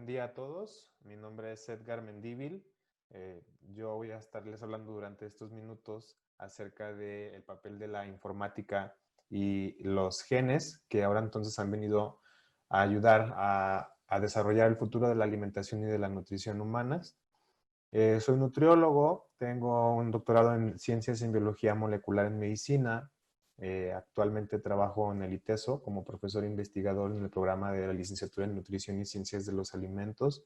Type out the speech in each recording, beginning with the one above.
buen día a todos. Mi nombre es Edgar Mendívil. Yo voy a estarles hablando durante estos minutos acerca del papel de la informática y los genes que ahora entonces han venido a ayudar a desarrollar el futuro de la alimentación y de la nutrición humanas. Soy nutriólogo, tengo un doctorado en Ciencias en Biología Molecular en Medicina. Actualmente trabajo en el ITESO como profesor investigador en el programa de la licenciatura en Nutrición y Ciencias de los Alimentos.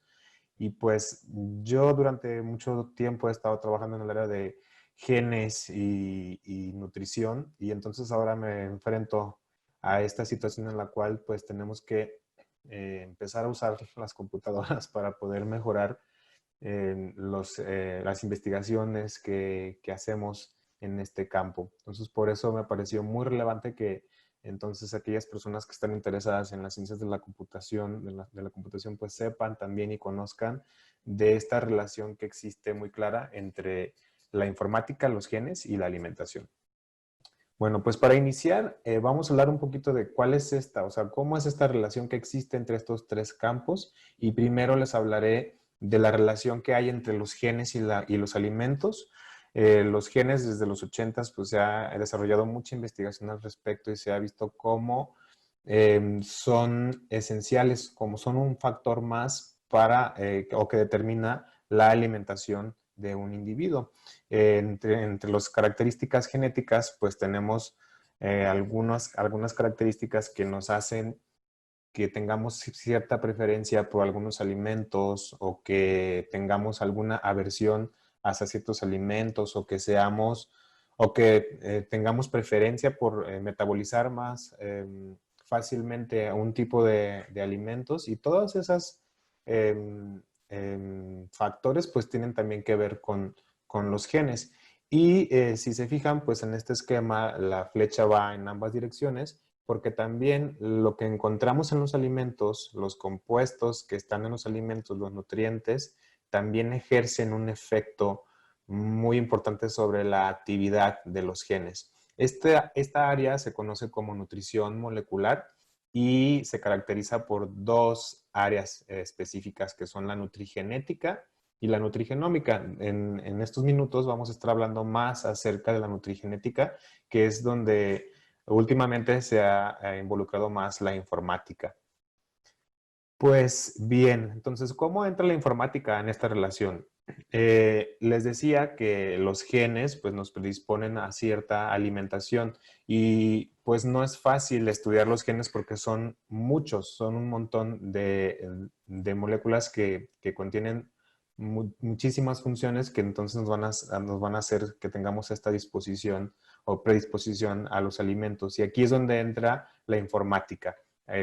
Y pues yo durante mucho tiempo he estado trabajando en el área de genes y nutrición, y entonces ahora me enfrento a esta situación en la cual pues tenemos que empezar a usar las computadoras para poder mejorar las investigaciones que hacemos en este campo. Entonces, por eso me pareció muy relevante que entonces aquellas personas que están interesadas en las ciencias de la computación, de la computación, pues sepan también y conozcan de esta relación que existe muy clara entre la informática, los genes y la alimentación. Bueno, pues para iniciar, vamos a hablar un poquito de cuál es esta, o sea, cómo es esta relación que existe entre estos tres campos. Y primero les hablaré de la relación que hay entre los genes y los alimentos. Los genes desde los 80s pues se ha desarrollado mucha investigación al respecto y se ha visto cómo son esenciales, como son un factor más para o que determina la alimentación de un individuo. Entre las características genéticas, pues tenemos algunas características que nos hacen que tengamos cierta preferencia por algunos alimentos o que tengamos alguna aversión hacia ciertos alimentos o que seamos o que tengamos preferencia por metabolizar más fácilmente un tipo de alimentos, y todas esas factores pues tienen también que ver con los genes. Y si se fijan, pues en este esquema la flecha va en ambas direcciones, porque también lo que encontramos en los alimentos, los compuestos que están en los alimentos, los nutrientes, también ejercen un efecto muy importante sobre la actividad de los genes. Esta área se conoce como nutrición molecular y se caracteriza por dos áreas específicas, que son la nutrigenética y la nutrigenómica. En estos minutos vamos a estar hablando más acerca de la nutrigenética, que es donde últimamente se ha involucrado más la informática. Pues bien, entonces, ¿cómo entra la informática en esta relación? Les decía que los genes pues, nos predisponen a cierta alimentación, y pues no es fácil estudiar los genes porque son muchos, son un montón de moléculas que contienen muchísimas funciones que entonces nos van a hacer que tengamos esta disposición o predisposición a los alimentos. Y aquí es donde entra la informática,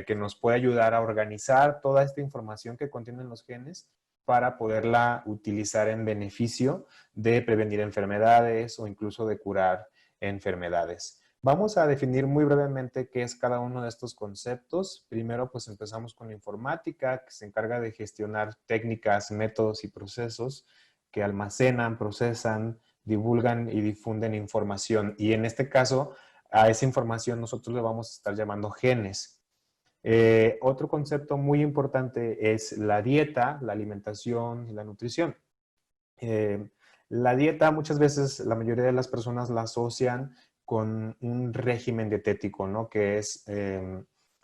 que nos puede ayudar a organizar toda esta información que contienen los genes para poderla utilizar en beneficio de prevenir enfermedades o incluso de curar enfermedades. Vamos a definir muy brevemente qué es cada uno de estos conceptos. Primero, pues empezamos con la informática, que se encarga de gestionar técnicas, métodos y procesos que almacenan, procesan, divulgan y difunden información. Y en este caso, a esa información nosotros le vamos a estar llamando genes. Otro concepto muy importante es la dieta, la alimentación y la nutrición. Eh, la dieta muchas veces la mayoría de las personas la asocian con un régimen dietético, ¿no? Que es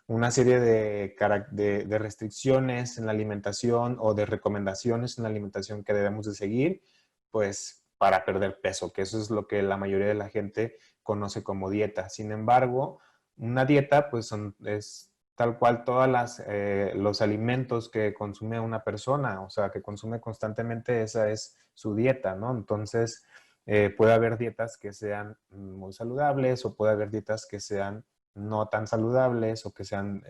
una serie de restricciones en la alimentación o de recomendaciones en la alimentación que debemos de seguir, pues para perder peso, que eso es lo que la mayoría de la gente conoce como dieta. Sin embargo, una dieta pues es tal cual todos los alimentos que consume una persona, o sea, que consume constantemente, esa es su dieta, ¿no? Entonces, puede haber dietas que sean muy saludables o puede haber dietas que sean no tan saludables o que sean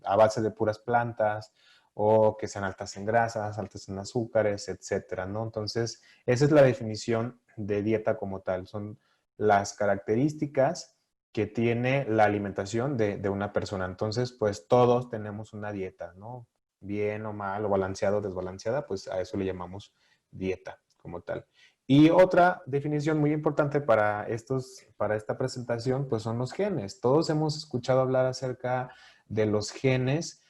a base de puras plantas o que sean altas en grasas, altas en azúcares, etcétera, ¿no? Entonces, esa es la definición de dieta como tal. Son las características que tiene la alimentación de una persona. Entonces, pues todos tenemos una dieta, ¿no? Bien o mal, o balanceado o desbalanceada, pues a eso le llamamos dieta como tal. Y otra definición muy importante para esta presentación, pues son los genes. Todos hemos escuchado hablar acerca de los genes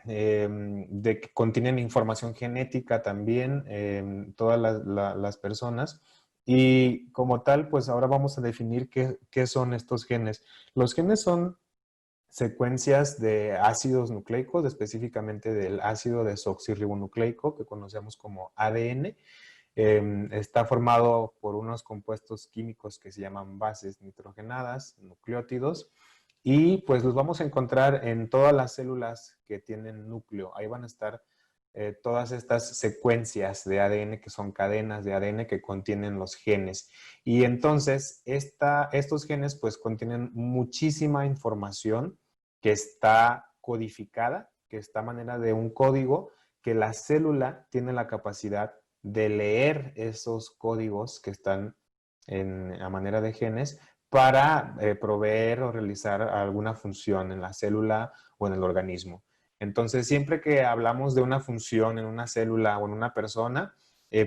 de que contienen información genética también, todas las personas. Y como tal, pues ahora vamos a definir qué son estos genes. Los genes son secuencias de ácidos nucleicos, específicamente del ácido desoxirribonucleico, que conocemos como ADN. Está formado por unos compuestos químicos que se llaman bases nitrogenadas, nucleótidos, y pues los vamos a encontrar en todas las células que tienen núcleo. Ahí van a estar todas estas secuencias de ADN que son cadenas de ADN que contienen los genes. Y entonces estos genes pues contienen muchísima información que está codificada, que está a manera de un código que la célula tiene la capacidad de leer esos códigos que están a manera de genes para proveer o realizar alguna función en la célula o en el organismo. Entonces, siempre que hablamos de una función en una célula o en una persona,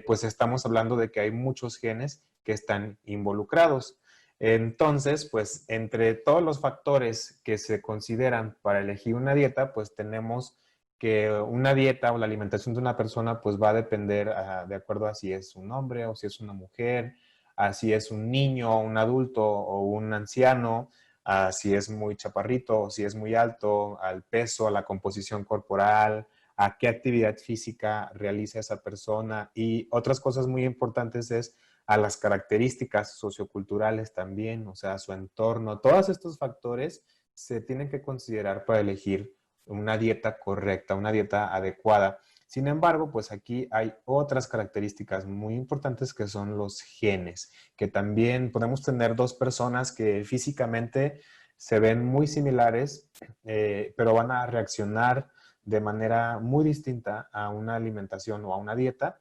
pues estamos hablando de que hay muchos genes que están involucrados. Entonces, pues entre todos los factores que se consideran para elegir una dieta, pues tenemos que una dieta o la alimentación de una persona pues va a depender de acuerdo a si es un hombre o si es una mujer, a si es un niño, un adulto o un anciano, a si es muy chaparrito o si es muy alto, al peso, a la composición corporal, a qué actividad física realiza esa persona y otras cosas muy importantes es a las características socioculturales también, o sea, su entorno. Todos estos factores se tienen que considerar para elegir una dieta correcta, una dieta adecuada. Sin embargo, pues aquí hay otras características muy importantes que son los genes, que también podemos tener dos personas que físicamente se ven muy similares, pero van a reaccionar de manera muy distinta a una alimentación o a una dieta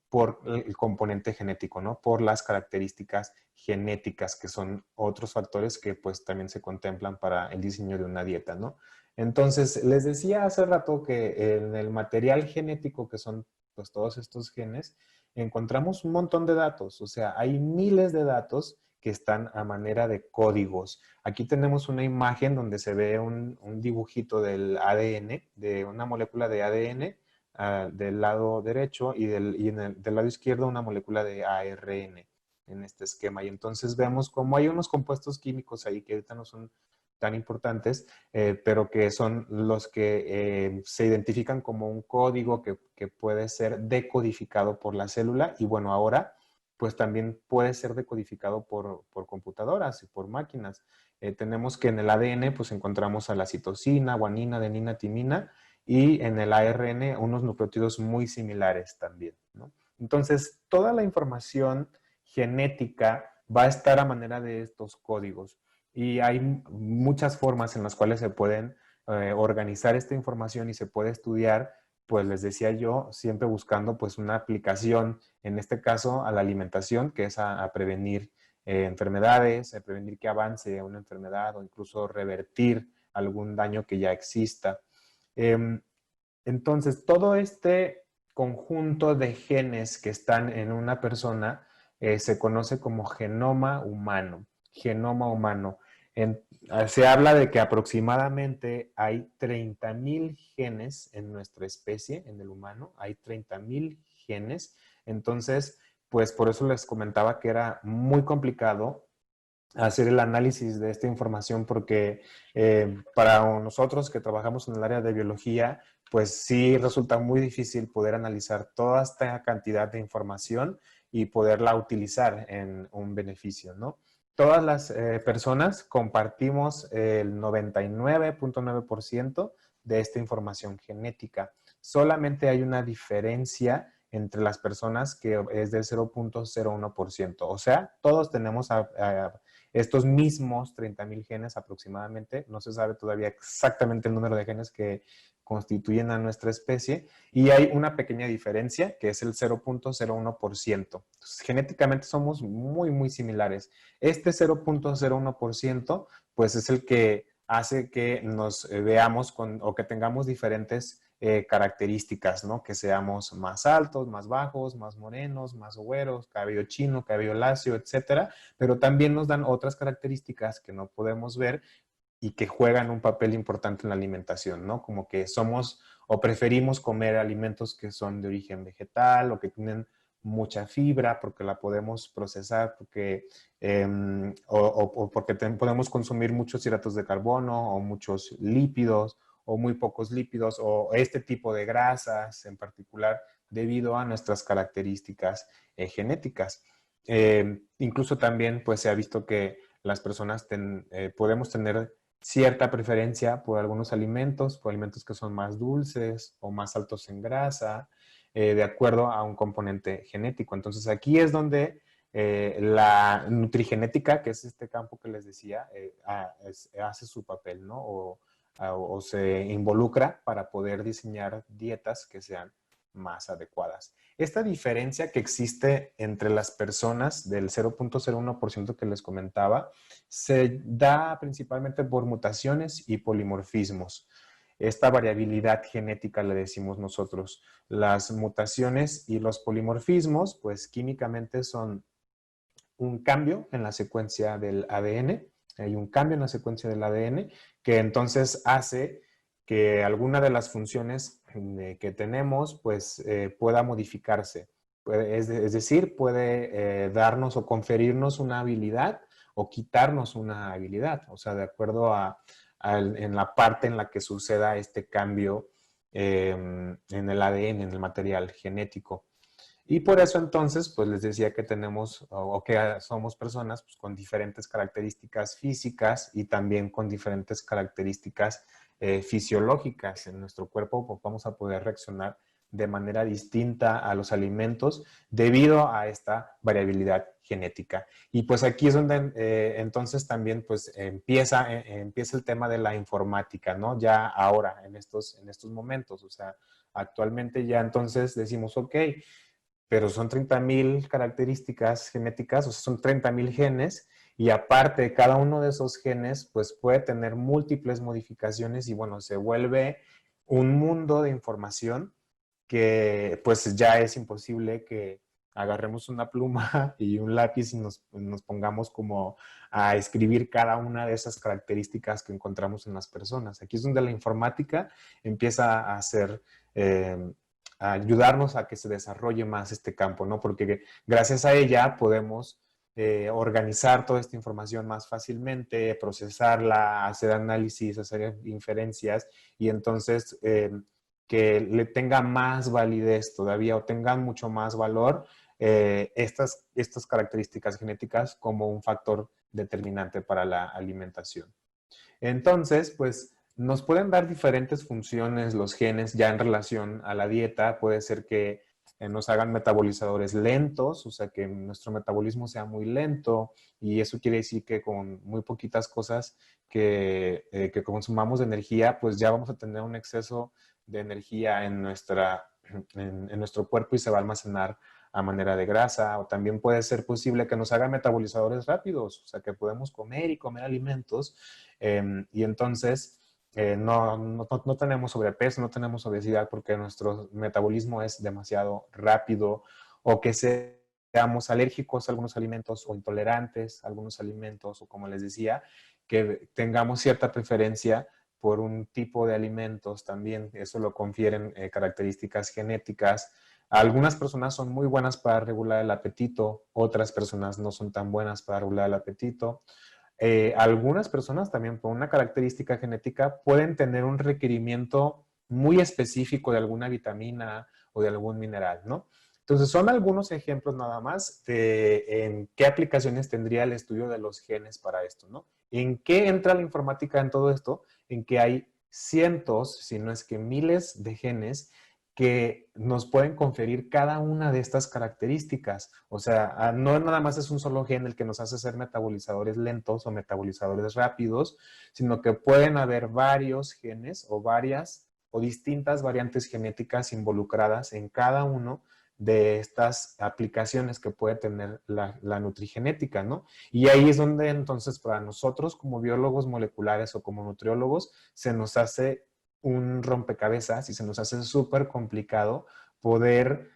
por el componente genético, ¿no? Por las características genéticas, que son otros factores que pues también se contemplan para el diseño de una dieta, ¿no? Entonces, les decía hace rato que en el material genético, que son pues todos estos genes, encontramos un montón de datos, o sea, hay miles de datos que están a manera de códigos. Aquí tenemos una imagen donde se ve un dibujito del ADN, de una molécula de ADN, del lado derecho y del lado izquierdo una molécula de ARN en este esquema. Y entonces vemos cómo hay unos compuestos químicos ahí que ahorita no son tan importantes, pero que son los que se identifican como un código que puede ser decodificado por la célula y bueno, ahora pues también puede ser decodificado por computadoras y por máquinas. Tenemos que en el ADN pues encontramos a la citosina, guanina, adenina, timina, y en el ARN unos nucleótidos muy similares también, ¿no? Entonces, toda la información genética va a estar a manera de estos códigos y hay muchas formas en las cuales se pueden organizar esta información y se puede estudiar, pues les decía yo, siempre buscando pues una aplicación, en este caso a la alimentación, que es a prevenir enfermedades, a prevenir que avance una enfermedad o incluso revertir algún daño que ya exista. Eh, entonces, todo este conjunto de genes que están en una persona se conoce como genoma humano. Genoma humano. Se habla de que aproximadamente hay 30,000 genes en nuestra especie, en el humano. Hay 30,000 genes. Entonces, pues por eso les comentaba que era muy complicado hacer el análisis de esta información porque para nosotros que trabajamos en el área de biología, pues sí resulta muy difícil poder analizar toda esta cantidad de información y poderla utilizar en un beneficio, ¿no? Todas las personas compartimos el 99.9% de esta información genética. Solamente hay una diferencia entre las personas que es del 0.01%. O sea, todos tenemos estos mismos 30,000 genes aproximadamente. No se sabe todavía exactamente el número de genes que constituyen a nuestra especie y hay una pequeña diferencia que es el 0.01%. Entonces, genéticamente somos muy, muy similares. Este 0.01% pues es el que hace que nos veamos o que tengamos diferentes características, ¿no? Que seamos más altos, más bajos, más morenos, más güeros, cabello chino, cabello lacio, etcétera, pero también nos dan otras características que no podemos ver y que juegan un papel importante en la alimentación, ¿no? Como que somos o preferimos comer alimentos que son de origen vegetal o que tienen mucha fibra porque la podemos procesar, porque, o porque podemos consumir muchos hidratos de carbono o muchos lípidos o muy pocos lípidos o este tipo de grasas en particular debido a nuestras características genéticas. Incluso también pues se ha visto que las personas podemos tener cierta preferencia por alimentos que son más dulces o más altos en grasa, de acuerdo a un componente genético. Entonces aquí es donde la nutrigenética, que es este campo que les decía, hace su papel, ¿no? O se involucra para poder diseñar dietas que sean más adecuadas. Esta diferencia que existe entre las personas del 0.01% que les comentaba se da principalmente por mutaciones y polimorfismos. Esta variabilidad genética le decimos nosotros. Las mutaciones y los polimorfismos, pues químicamente son un cambio en la secuencia del ADN. Hay un cambio en la secuencia del ADN que entonces hace que alguna de las funciones que tenemos pues pueda modificarse. Es decir, puede darnos o conferirnos una habilidad o quitarnos una habilidad, o sea, de acuerdo en la parte en la que suceda este cambio en el ADN, en el material genético. Y por eso entonces, pues les decía que tenemos o que somos personas pues, con diferentes características físicas y también con diferentes características fisiológicas. En nuestro cuerpo pues, vamos a poder reaccionar de manera distinta a los alimentos debido a esta variabilidad genética. Y pues aquí es donde entonces también pues empieza el tema de la informática, ¿no? Ya ahora, en estos momentos, o sea, actualmente ya entonces decimos, ok, pero son 30,000 características genéticas, o sea, son 30,000 genes, y aparte cada uno de esos genes, pues puede tener múltiples modificaciones y bueno, se vuelve un mundo de información que pues ya es imposible que agarremos una pluma y un lápiz y nos pongamos como a escribir cada una de esas características que encontramos en las personas. Aquí es donde la informática empieza a ser a ayudarnos a que se desarrolle más este campo, ¿no? Porque gracias a ella podemos organizar toda esta información más fácilmente, procesarla, hacer análisis, hacer inferencias y entonces que le tenga más validez todavía o tengan mucho más valor estas características genéticas como un factor determinante para la alimentación. Entonces, pues nos pueden dar diferentes funciones los genes ya en relación a la dieta. Puede ser que nos hagan metabolizadores lentos, o sea, que nuestro metabolismo sea muy lento y eso quiere decir que con muy poquitas cosas que consumamos de energía, pues ya vamos a tener un exceso de energía en nuestro cuerpo y se va a almacenar a manera de grasa, o también puede ser posible que nos hagan metabolizadores rápidos, o sea, que podemos comer y comer alimentos y entonces no tenemos sobrepeso, no tenemos obesidad porque nuestro metabolismo es demasiado rápido o que seamos alérgicos a algunos alimentos o intolerantes a algunos alimentos o como les decía, que tengamos cierta preferencia por un tipo de alimentos también, eso lo confieren características genéticas. Algunas personas son muy buenas para regular el apetito, otras personas no son tan buenas para regular el apetito. Algunas personas también por una característica genética pueden tener un requerimiento muy específico de alguna vitamina o de algún mineral, ¿no? Entonces, son algunos ejemplos nada más de en qué aplicaciones tendría el estudio de los genes para esto, ¿no? ¿En qué entra la informática en todo esto? En que hay cientos, si no es que miles de genes que nos pueden conferir cada una de estas características. O sea, no nada más es un solo gen el que nos hace ser metabolizadores lentos o metabolizadores rápidos, sino que pueden haber varios genes o varias o distintas variantes genéticas involucradas en cada uno de estas aplicaciones que puede tener la nutrigenética, ¿no? Y ahí es donde entonces para nosotros como biólogos moleculares o como nutriólogos se nos hace un rompecabezas y se nos hace súper complicado poder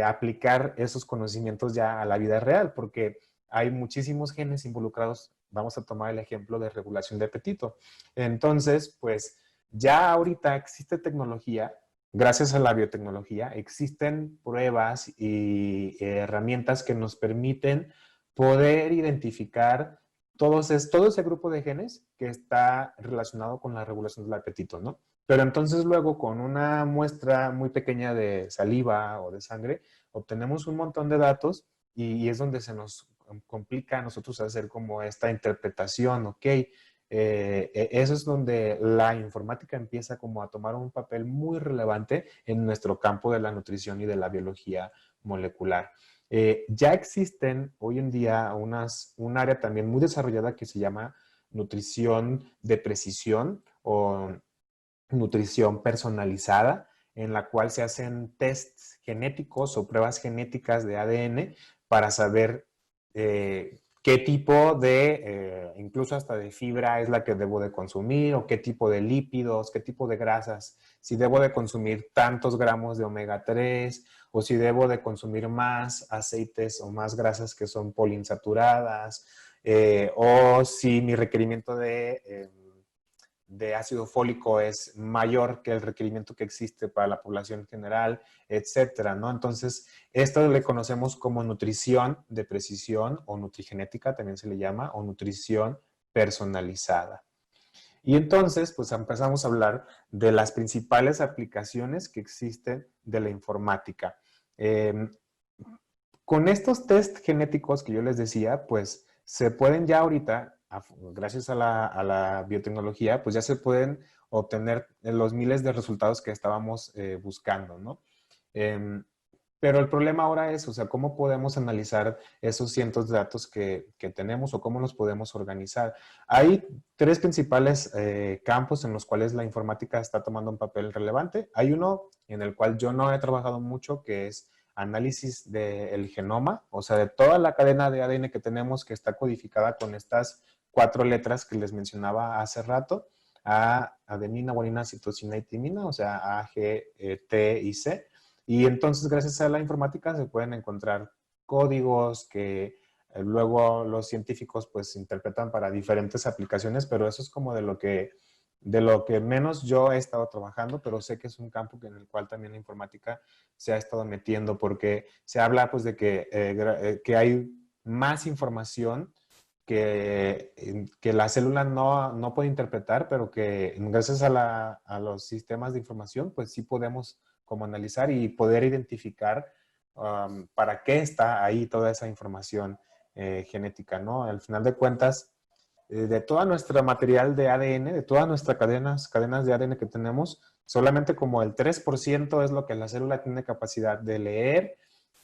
aplicar esos conocimientos ya a la vida real, porque hay muchísimos genes involucrados vamos a tomar el ejemplo de regulación de apetito. Entonces, pues ya ahorita existe tecnología, gracias a la biotecnología, existen pruebas y herramientas que nos permiten poder identificar todo ese grupo de genes que está relacionado con la regulación del apetito, ¿no? Pero entonces luego con una muestra muy pequeña de saliva o de sangre, obtenemos un montón de datos y es donde se nos complica a nosotros hacer como esta interpretación, ¿ok? Eso es donde la informática empieza como a tomar un papel muy relevante en nuestro campo de la nutrición y de la biología molecular. Ya existen hoy en día un área también muy desarrollada que se llama nutrición de precisión o nutrición personalizada, en la cual se hacen tests genéticos o pruebas genéticas de ADN para saber qué tipo incluso hasta de fibra es la que debo de consumir, o qué tipo de lípidos, qué tipo de grasas, si debo de consumir tantos gramos de omega 3 o si debo de consumir más aceites o más grasas que son poliinsaturadas, o si mi requerimiento de ácido fólico es mayor que el requerimiento que existe para la población en general, etcétera, ¿no? Entonces, esto le conocemos como nutrición de precisión o nutrigenética, también se le llama, o nutrición personalizada. Y entonces, pues empezamos a hablar de las principales aplicaciones que existen de la informática. Con estos test genéticos que yo les decía, pues se pueden ya ahorita, gracias a la biotecnología, pues ya se pueden obtener los miles de resultados que estábamos buscando, ¿no? Pero el problema ahora es, o sea, ¿cómo podemos analizar esos cientos de datos que tenemos o cómo los podemos organizar? Hay tres principales campos en los cuales la informática está tomando un papel relevante. Hay uno en el cual yo no he trabajado mucho, que es análisis del genoma, o sea, de toda la cadena de ADN que tenemos que está codificada con estas 4 letras que les mencionaba hace rato, adenina, guanina, citosina y timina, o sea, A, G, T y C. Y entonces, gracias a la informática, se pueden encontrar códigos que luego los científicos pues interpretan para diferentes aplicaciones, pero eso es como de lo que menos yo he estado trabajando, pero sé que es un campo en el cual también la informática se ha estado metiendo, porque se habla pues de que hay más información que la célula no puede interpretar, pero que gracias a los sistemas de información, pues sí podemos como analizar y poder identificar para qué está ahí toda esa información genética, ¿no? Al final de cuentas, de toda nuestra material de ADN, de todas nuestras cadenas de ADN que tenemos, solamente como el 3% es lo que la célula tiene capacidad de leer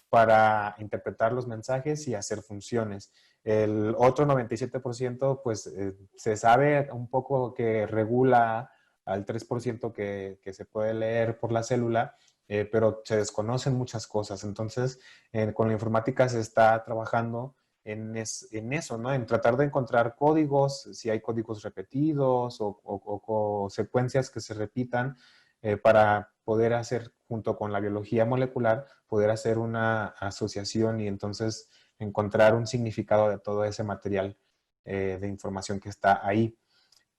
para interpretar los mensajes y hacer funciones. El otro 97%, pues se sabe un poco que regula al 3% que se puede leer por la célula, pero se desconocen muchas cosas. Entonces, con la informática se está trabajando en eso, ¿no? En tratar de encontrar códigos, si hay códigos repetidos o secuencias que se repitan para poder hacer, junto con la biología molecular, poder hacer una asociación y entonces encontrar un significado de todo ese material de información que está ahí.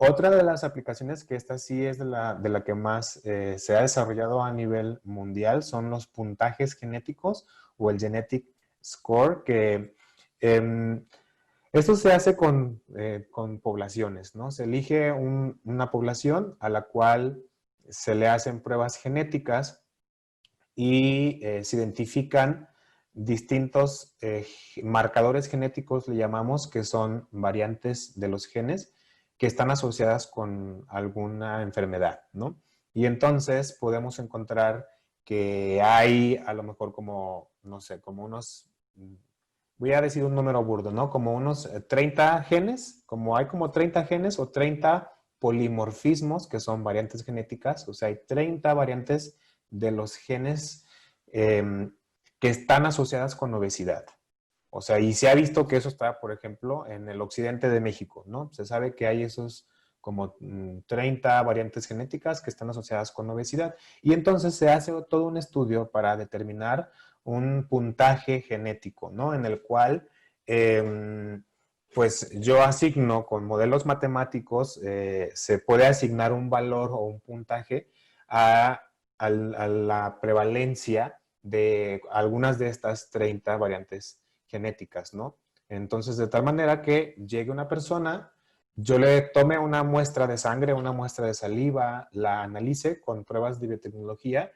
Otra de las aplicaciones que esta sí es de la que más se ha desarrollado a nivel mundial son los puntajes genéticos o el genetic score, que esto se hace con poblaciones, ¿no? Se elige una población a la cual se le hacen pruebas genéticas y se identifican distintos marcadores genéticos, le llamamos, que son variantes de los genes que están asociadas con alguna enfermedad, ¿no? Y entonces podemos encontrar que hay a lo mejor como, no sé, como unos, voy a decir un número burdo, ¿no? Como unos 30 genes, como hay como 30 genes o 30 polimorfismos, que son variantes genéticas, o sea, hay 30 variantes de los genes que están asociadas con obesidad. O sea, y se ha visto que eso está, por ejemplo, en el occidente de México, ¿no? Se sabe que hay esos como 30 variantes genéticas que están asociadas con obesidad. Y entonces se hace todo un estudio para determinar un puntaje genético, ¿no? En el cual Pues yo asigno con modelos matemáticos, se puede asignar un valor o un puntaje a la prevalencia de algunas de estas 30 variantes genéticas, ¿no? Entonces, de tal manera que llegue una persona, yo le tome una muestra de sangre, una muestra de saliva, la analice con pruebas de biotecnología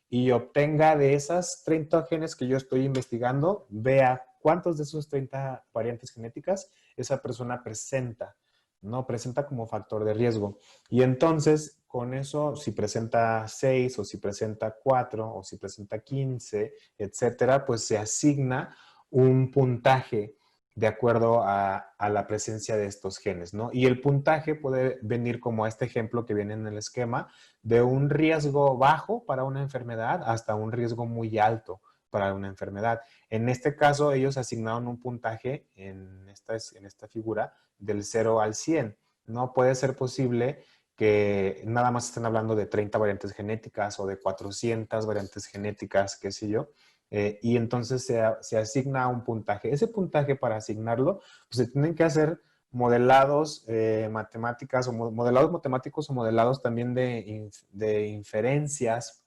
y obtenga de esas 30 genes que yo estoy investigando, vea cuántos de esos 30 variantes genéticas esa persona presenta, ¿no? Presenta como factor de riesgo. Y entonces, con eso, si presenta 6 o si presenta 4 o si presenta 15, etcétera, pues se asigna un puntaje de acuerdo a la presencia de estos genes, ¿no? Y el puntaje puede venir como este ejemplo que viene en el esquema, de un riesgo bajo para una enfermedad hasta un riesgo muy alto para una enfermedad. En este caso, ellos asignaron un puntaje en esta figura del 0 al 100. No puede ser posible que nada más estén hablando de 30 variantes genéticas o de 400 variantes genéticas, qué sé yo, y entonces se asigna un puntaje. Ese puntaje, para asignarlo, pues se tienen que hacer modelados matemáticas o modelados matemáticos o modelados también de inferencias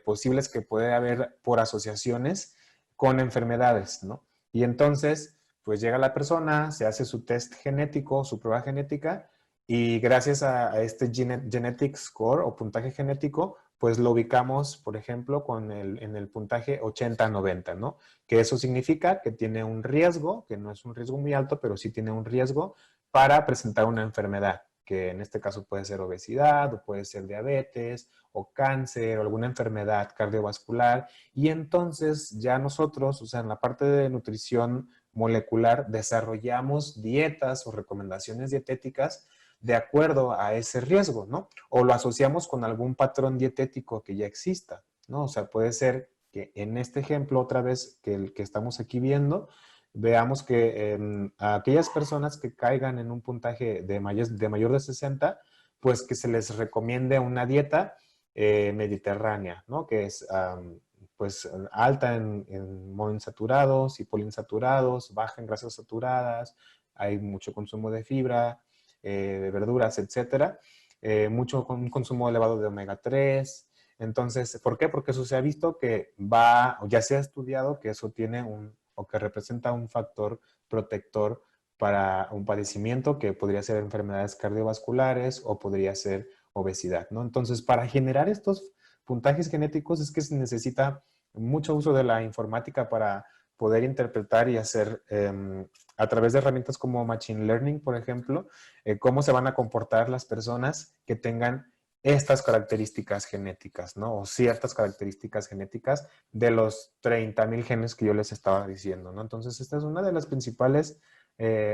posibles que puede haber por asociaciones con enfermedades, ¿no? Y entonces, pues llega la persona, se hace su test genético, su prueba genética, y gracias a este genetic score o puntaje genético, pues lo ubicamos, por ejemplo, en el puntaje 80-90, ¿no? Que eso significa que tiene un riesgo, que no es un riesgo muy alto, pero sí tiene un riesgo para presentar una enfermedad, que en este caso puede ser obesidad, o puede ser diabetes, o cáncer, o alguna enfermedad cardiovascular. Y entonces ya nosotros, o sea, en la parte de nutrición molecular, desarrollamos dietas o recomendaciones dietéticas de acuerdo a ese riesgo, ¿no? O lo asociamos con algún patrón dietético que ya exista, ¿no? O sea, puede ser que en este ejemplo, otra vez, que el que estamos aquí viendo, veamos que a aquellas personas que caigan en un puntaje de mayor de 60, pues que se les recomiende una dieta mediterránea, ¿no? Que es pues alta en monoinsaturados y poliinsaturados, baja en grasas saturadas, hay mucho consumo de fibra, de verduras, etcétera, un consumo elevado de omega 3. Entonces, ¿por qué? Porque eso se ha visto que o ya se ha estudiado que eso tiene o que representa un factor protector para un padecimiento que podría ser enfermedades cardiovasculares o podría ser obesidad, ¿no? Entonces, para generar estos puntajes genéticos es que se necesita mucho uso de la informática para poder interpretar y hacer a través de herramientas como Machine Learning, por ejemplo, cómo se van a comportar las personas que tengan estas características genéticas, ¿no? O ciertas características genéticas de los 30,000 genes que yo les estaba diciendo, ¿no? Entonces, esta es una de las principales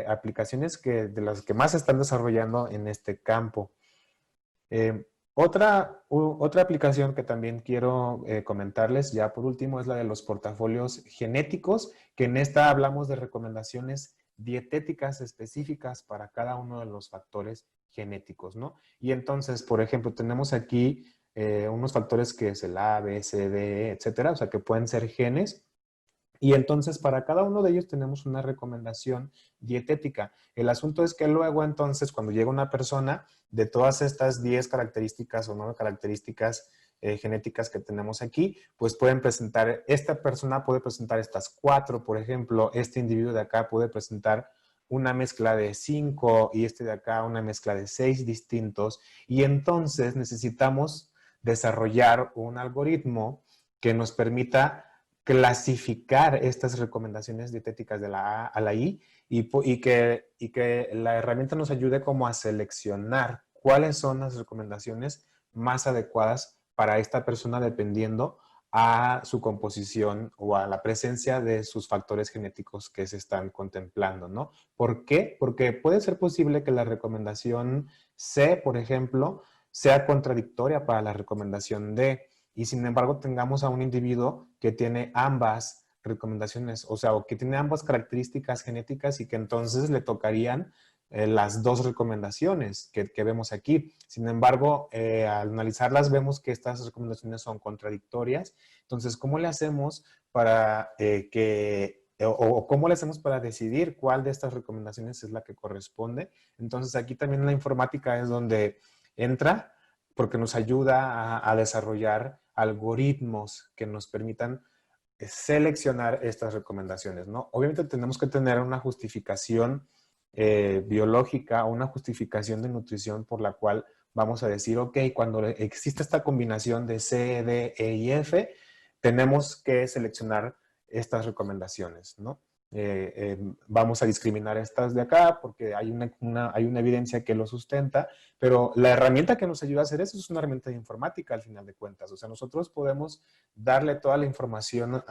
aplicaciones de las que más se están desarrollando en este campo. Eh, otra aplicación que también quiero comentarles, ya por último, es la de los portafolios genéticos, que en esta hablamos de recomendaciones dietéticas específicas para cada uno de los factores genéticos, ¿no? Y entonces, por ejemplo, tenemos aquí unos factores que es el A, B, C, D, etcétera, o sea, que pueden ser genes. Y entonces para cada uno de ellos tenemos una recomendación dietética. El asunto es que luego entonces cuando llega una persona, de todas estas 10 características o 9 características genéticas que tenemos aquí, pues esta persona puede presentar estas 4, por ejemplo, este individuo de acá puede presentar una mezcla de 5 y este de acá una mezcla de 6 distintos. Y entonces necesitamos desarrollar un algoritmo que nos permita clasificar estas recomendaciones dietéticas de la A a la I y que la herramienta nos ayude como a seleccionar cuáles son las recomendaciones más adecuadas para esta persona dependiendo a su composición o a la presencia de sus factores genéticos que se están contemplando, ¿no? ¿Por qué? Porque puede ser posible que la recomendación C, por ejemplo, sea contradictoria para la recomendación D y sin embargo tengamos a un individuo que tiene ambas recomendaciones, o sea, o que tiene ambas características genéticas y que entonces le tocarían las dos recomendaciones que vemos aquí. Sin embargo, al analizarlas vemos que estas recomendaciones son contradictorias. Entonces, ¿cómo le hacemos para que o cómo le hacemos para decidir cuál de estas recomendaciones es la que corresponde. Entonces aquí también la informática es donde entra porque nos ayuda a desarrollar algoritmos que nos permitan seleccionar estas recomendaciones, ¿no? Obviamente tenemos que tener una justificación biológica o una justificación de nutrición por la cual vamos a decir, ok, cuando existe esta combinación de C, D, E y F, tenemos que seleccionar estas recomendaciones, ¿no? Vamos a discriminar estas de acá porque hay hay una evidencia que lo sustenta, pero la herramienta que nos ayuda a hacer eso es una herramienta de informática al final de cuentas. O sea, nosotros podemos darle toda la información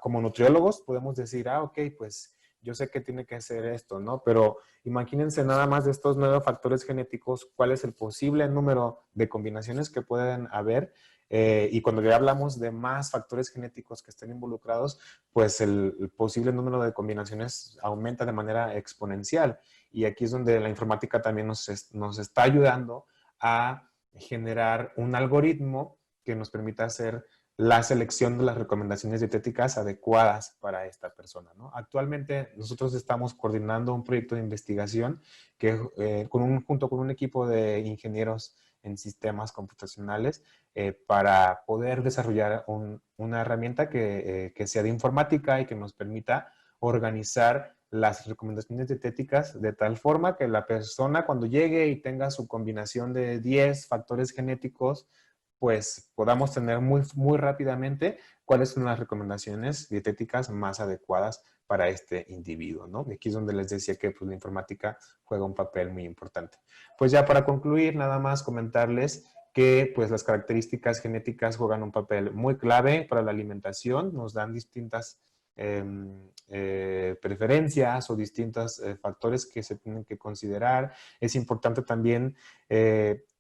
como nutriólogos, podemos decir, ok, pues yo sé que tiene que hacer esto, ¿no? Pero imagínense nada más de estos 9 factores genéticos, cuál es el posible número de combinaciones que pueden haber. Y cuando ya hablamos de más factores genéticos que estén involucrados, pues el posible número de combinaciones aumenta de manera exponencial. Y aquí es donde la informática también nos está ayudando a generar un algoritmo que nos permita hacer la selección de las recomendaciones dietéticas adecuadas para esta persona, ¿no? Actualmente nosotros estamos coordinando un proyecto de investigación que junto con un equipo de ingenieros en sistemas computacionales para poder desarrollar una herramienta que sea de informática y que nos permita organizar las recomendaciones dietéticas de tal forma que la persona cuando llegue y tenga su combinación de 10 factores genéticos, pues podamos tener muy rápidamente cuáles son las recomendaciones dietéticas más adecuadas para este individuo, ¿no? Y aquí es donde les decía que pues, la informática juega un papel muy importante. Pues ya para concluir, nada más comentarles que pues las características genéticas juegan un papel muy clave para la alimentación, nos dan distintas preferencias o distintos factores que se tienen que considerar. Es importante también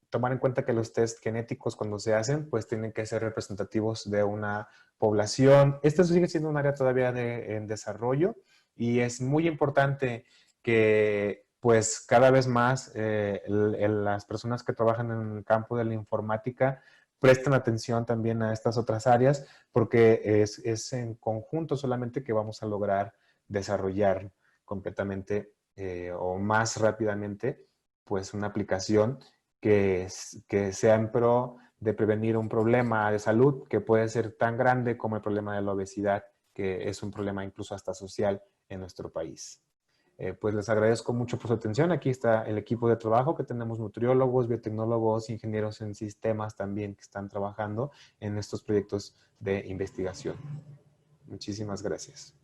tomar en cuenta que los test genéticos cuando se hacen, pues tienen que ser representativos de una población. Esto sigue siendo un área todavía en desarrollo y es muy importante que pues cada vez más las personas que trabajan en el campo de la informática presten atención también a estas otras áreas porque es en conjunto solamente que vamos a lograr desarrollar completamente o más rápidamente pues una aplicación que sea en pro de prevenir un problema de salud que puede ser tan grande como el problema de la obesidad, que es un problema incluso hasta social en nuestro país. Pues les agradezco mucho por su atención. Aquí está el equipo de trabajo que tenemos nutriólogos, biotecnólogos, ingenieros en sistemas también que están trabajando en estos proyectos de investigación. Muchísimas gracias.